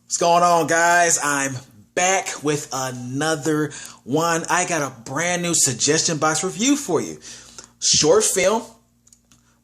What's going on, guys? I'm back with another one. I got a brand new suggestion box review for you. Short film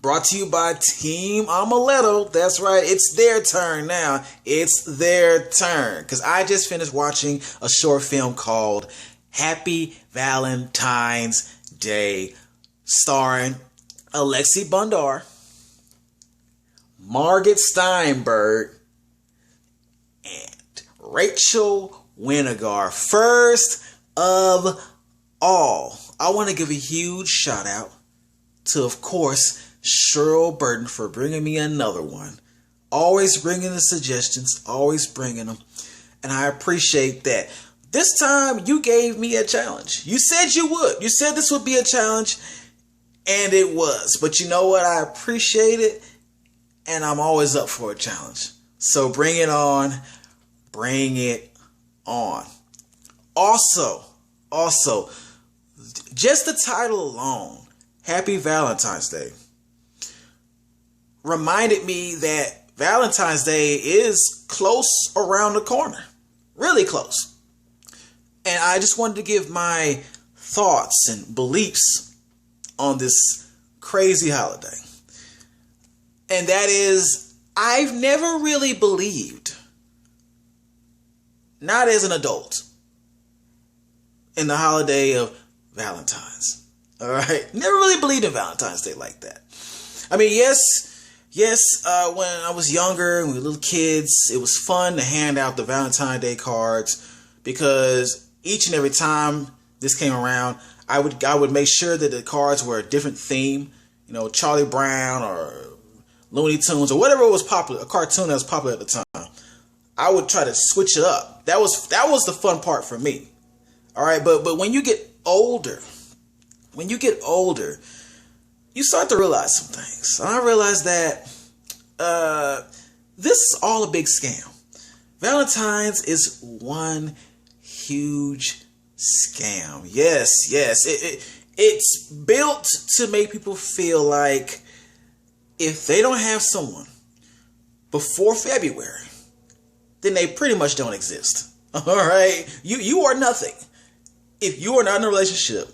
brought to you by Team Amuletto. That's right. It's their turn now. It's their turn. Because I just finished watching a short film called Happy Valentine's Day, starring Alexi Bondar, Margaret Steinberg, and Rachel Winnegar. First of all, I want to give a huge shout out to, of course, Cheryl Burton for bringing me another one. Always bringing the suggestions, always bringing them, and I appreciate that. This time, you gave me a challenge. You said you would. You said this would be a challenge, and it was. But you know what? I appreciate it, and I'm always up for a challenge. So bring it on. Bring it on. Also, just the title alone, Happy Valentine's Day, reminded me that Valentine's Day is close around the corner. Really close. And I just wanted to give my thoughts and beliefs on this crazy holiday. And that is, I've never really believed, not as an adult, in the holiday of Valentine's. All right? Never really believed in Valentine's Day like that. I mean, yes, when I was younger and we were little kids, it was fun to hand out the Valentine's Day cards, because each and every time this came around, I would make sure that the cards were a different theme, you know, Charlie Brown or Looney Tunes or whatever was popular, a cartoon that was popular at the time. I would try to switch it up. That was the fun part for me. All right, but when you get older, you start to realize some things. And I realized that this is all a big scam. Valentine's is one huge scam. Yes. It's built to make people feel like if they don't have someone before February, then they pretty much don't exist. All right? You are nothing if you are not in a relationship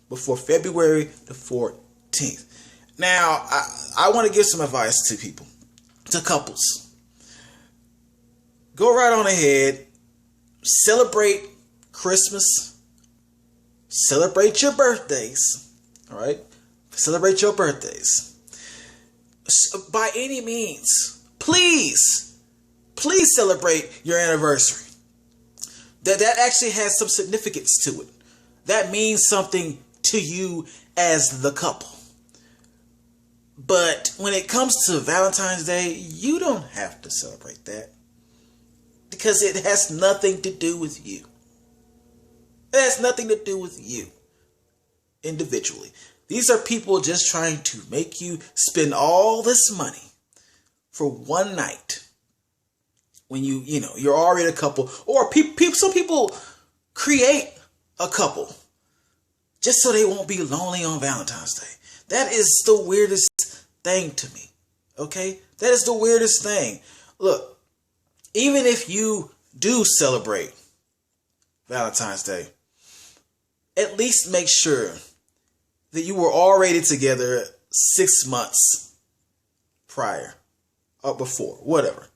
before February the 14th. Now, I want to give some advice to people, to couples. Go right on ahead. Celebrate Christmas. Celebrate your birthdays. All right? Celebrate your birthdays. By any means, please celebrate your anniversary. That actually has some significance to it. That means something to you as the couple. But when it comes to Valentine's Day, you don't have to celebrate that, because it has nothing to do with you. It has nothing to do with you individually. These are people just trying to make you spend all this money for one night when you're already a couple, or some people create a couple just so they won't be lonely on Valentine's Day. That is the weirdest thing to me. Okay? That is the weirdest thing. Look, even if you do celebrate Valentine's Day, at least make sure that you were already together 6 months prior or before, whatever.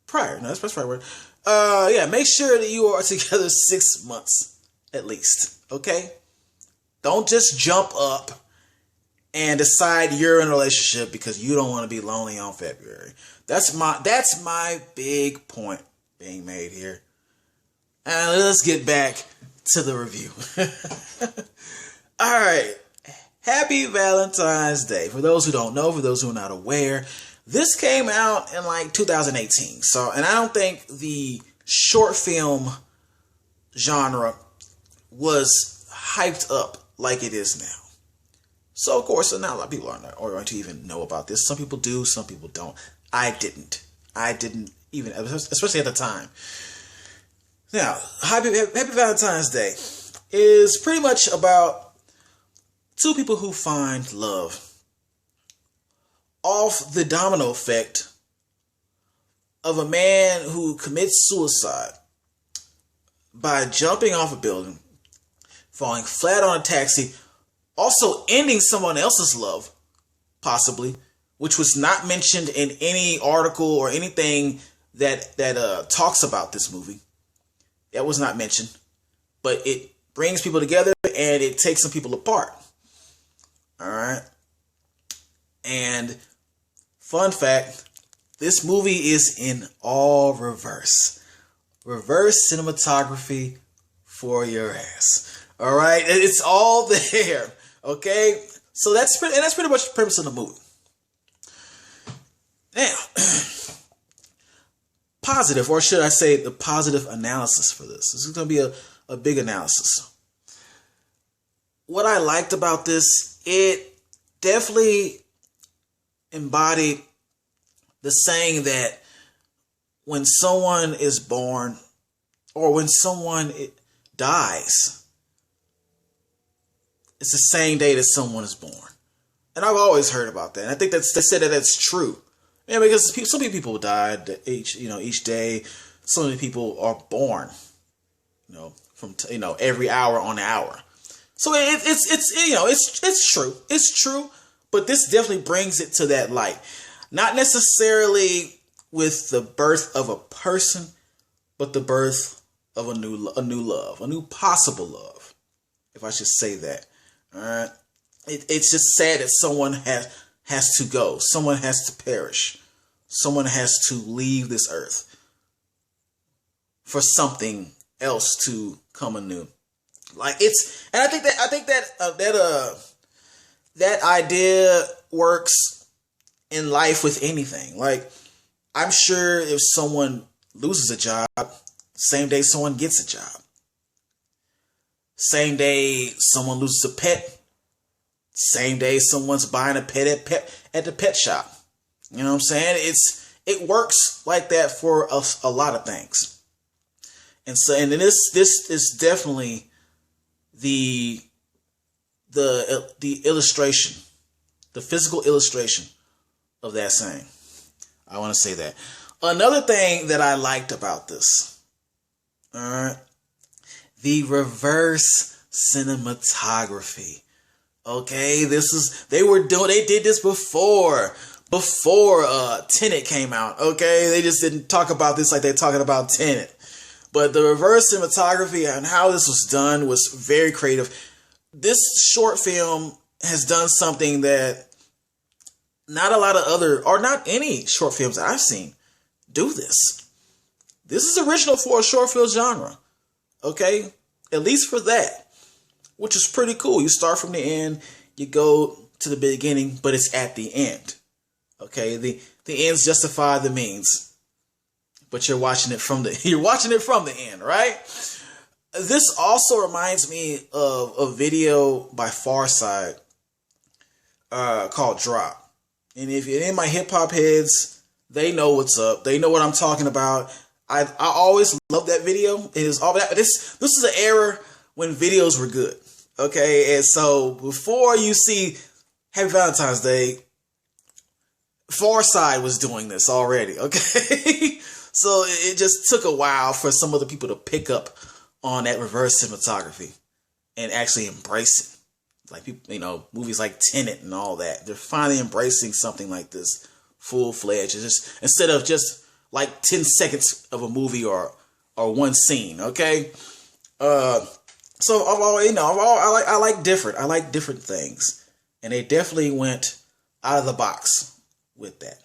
Prior, no, that's the right word. Make sure that you are together 6 months at least. Okay? Don't just jump up and decide you're in a relationship because you don't want to be lonely on February. That's my big point being made here. And let's get back to the review. All right. Happy Valentine's Day. For those who don't know, for those who are not aware, this came out in like 2018. And I don't think the short film genre was hyped up like it is now. So, of course, not a lot of people are going to even know about this. Some people do, some people don't. I didn't even, especially at the time. Now, Happy Valentine's Day is pretty much about two people who find love off the domino effect of a man who commits suicide by jumping off a building, falling flat on a taxi, also ending someone else's love, possibly, which was not mentioned in any article or anything that talks about this movie. That was not mentioned, but it brings people together and it takes some people apart. All right. And fun fact, this movie is in all reverse. Reverse cinematography for your ass. All right. It's all there. Okay. So that's pretty much the premise of the movie. Now, positive, or should I say the positive analysis for this. This is going to be a big analysis. What I liked about this, it definitely embodied the saying that when someone is born or when someone dies, it's the same day that someone is born. And I've always heard about that. And I think they said that that's true. Yeah, because so many people died each day. So many people are born, from every hour on the hour. So it's true. It's true. But this definitely brings it to that light. Not necessarily with the birth of a person, but the birth of a new love, a new possible love, if I should say that. All right. It's just sad that someone has to go. Someone has to perish. Someone has to leave this earth for something else to come anew. And I think that idea works in life with anything. Like, I'm sure if someone loses a job, same day someone gets a job. Same day someone loses a pet, same day someone's buying a pet at the pet shop. You know what I'm saying? It works like that for a lot of things. And this is definitely the illustration, the physical illustration of that saying. I want to say that. Another thing that I liked about this, all right, the reverse cinematography. Okay, they did this before Tenet came out. Okay, they just didn't talk about this like they're talking about Tenet. But the reverse cinematography and how this was done was very creative. This short film has done something that not a lot of not any short films that I've seen do this. This is original for a short film genre. Okay, at least for that, which is pretty cool. You start from the end, you go to the beginning, but it's at the end. Okay, the ends justify the means, but you're watching it from the end, right? This also reminds me of a video by Farside called Drop. And if you're in my hip hop heads, they know what's up. They know what I'm talking about. I always loved that video. It is all that. This is an era when videos were good. Okay, and so before you see Happy Valentine's Day, Farside was doing this already. Okay, so it just took a while for some other people to pick up on that reverse cinematography and actually embrace it. Like people, movies like Tenet and all that, they're finally embracing something like this full-fledged. It's just instead of just like 10 seconds of a movie or one scene. Okay, so I like different things, and they definitely went out of the box with that.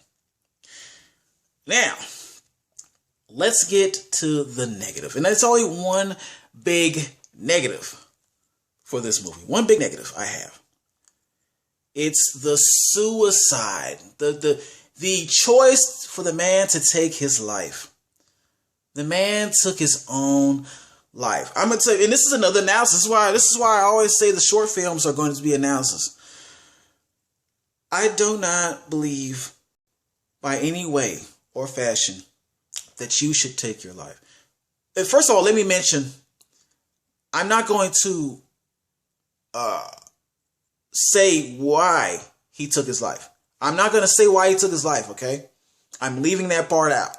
Now, let's get to the negative, and it's only one big negative for this movie. One big negative I have. It's the suicide, the choice for the man to take his life. The man took his own life. I'm gonna tell you, and this is another analysis. This is why I always say the short films are going to be analysis. I do not believe by any way or fashion that you should take your life. And first of all, let me mention, I'm not going to say why he took his life. I'm not going to say why he took his life, okay? I'm leaving that part out.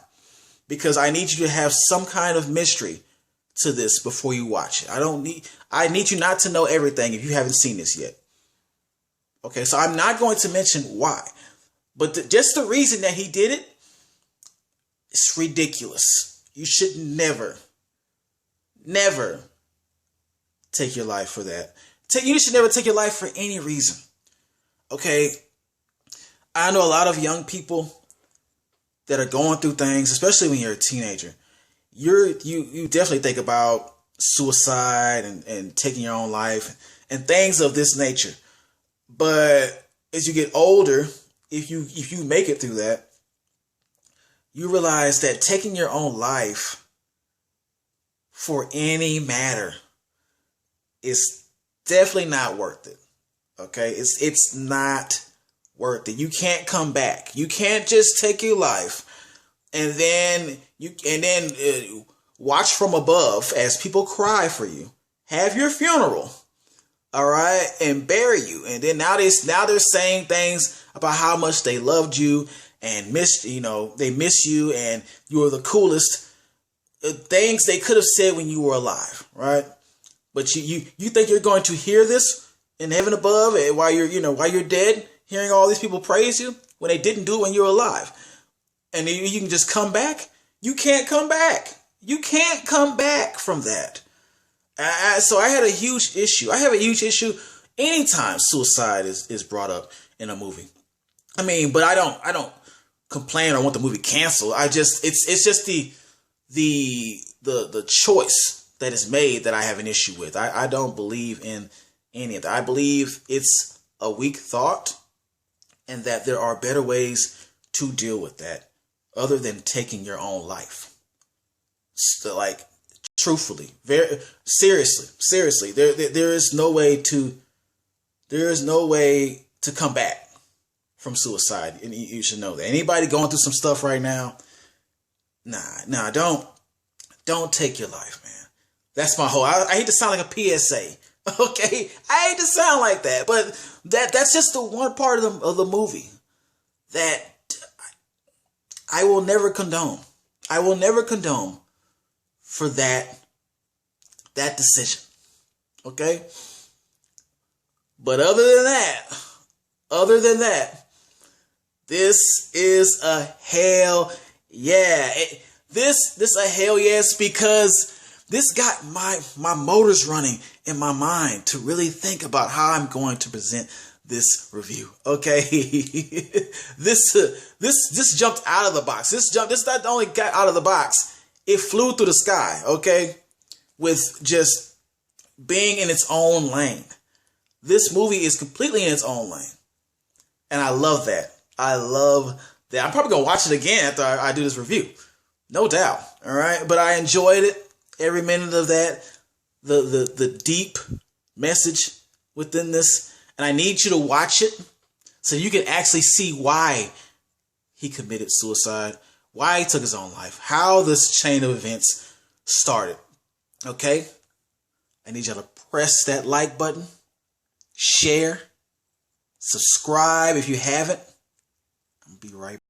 because I need you to have some kind of mystery to this before you watch it. I need you not to know everything if you haven't seen this yet. Okay, so I'm not going to mention why, but just the reason that he did it, it's ridiculous. You should never take your life for that. You should never take your life for any reason. Okay, I know a lot of young people that are going through things, especially when you're a teenager. You definitely think about suicide and taking your own life and things of this nature. But as you get older, if you make it through that, you realize that taking your own life for any matter is definitely not worth it. Okay, it's not worth it. You can't come back. You can't just take your life and then watch from above as people cry for you, have your funeral, all right, and bury you, and then now they're saying things about how much they loved you and they miss you and you were the coolest. Things they could have said when you were alive, right? But you think you're going to hear this in heaven above, and while you're dead, hearing all these people praise you when they didn't do it when you were alive, and you can just come back? You can't come back. You can't come back from that. So I had a huge issue. I have a huge issue anytime suicide is brought up in a movie. I mean, but I don't complain or want the movie canceled. It's just the choice that is made that I have an issue with. I don't believe in any of that. I believe it's a weak thought and that there are better ways to deal with that other than taking your own life. So, like, truthfully, very seriously, there is no way to come back from suicide, and you should know that. Anybody going through some stuff right now, nah, don't take your life, man. That's my whole. I hate to sound like a PSA, okay? I hate to sound like that, but that's just the one part of the movie that I will never condone. I will never condone for that decision. Okay? But other than that, this is a hell yeah. This a hell yes, because this got my motors running in my mind to really think about how I'm going to present this review. Okay? This jumped out of the box. This not only got out of the box, it flew through the sky, okay? With just being in its own lane. This movie is completely in its own lane. And I love that. I love that. I'm probably going to watch it again after I do this review. No doubt. All right? But I enjoyed it. Every minute of that. The deep message within this. And I need you to watch it so you can actually see why he committed suicide. Why he took his own life. How this chain of events started. Okay? I need y'all to press that like button. Share. Subscribe if you haven't. I'll be right back.